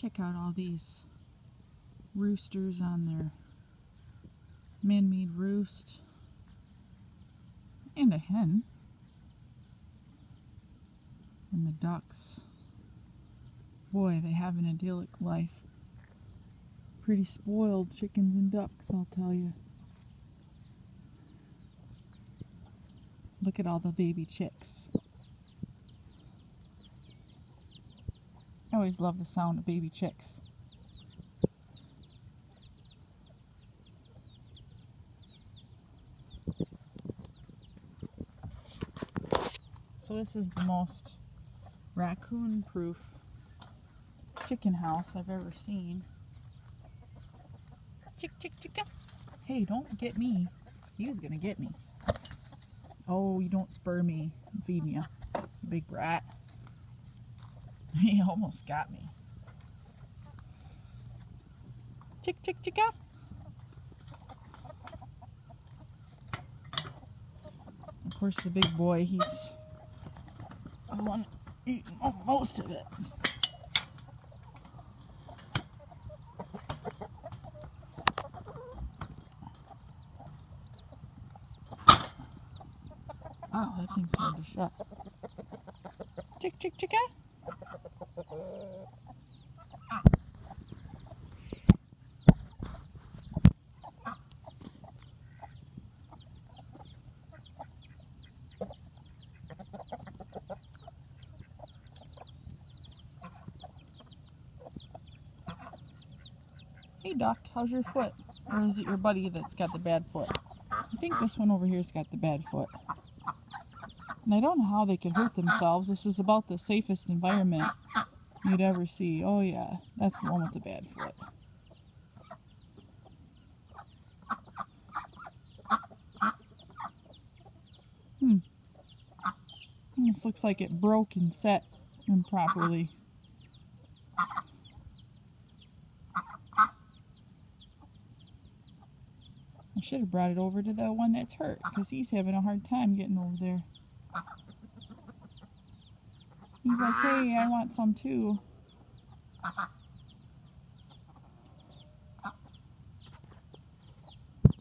Check out all these roosters on their man-made roost. And a hen. And the ducks. Boy, they have an idyllic life. Pretty spoiled chickens and ducks, I'll tell you. Look at all the baby chicks. I always love the sound of baby chicks. So this is the most raccoon-proof chicken house I've ever seen. Chick, chick, chicka. Hey, don't get me. He was gonna get me. Oh, you don't spur me. I'm feeding you, big brat. He almost got me. Chick, chick, chicka. Of course, the big boy, he's the one eating most of it. Wow, that thing's hard to shut. Chick, chick, chicka. Hey duck, how's your foot? Or is it your buddy that's got the bad foot? I think this one over here's got the bad foot. And I don't know how they could hurt themselves. This is about the safest environment you'd ever see. Oh yeah, that's the one with the bad foot. This looks like it broke and set improperly. I should have brought it over to the one that's hurt, because he's having a hard time getting over there. He's like, hey, I want some too.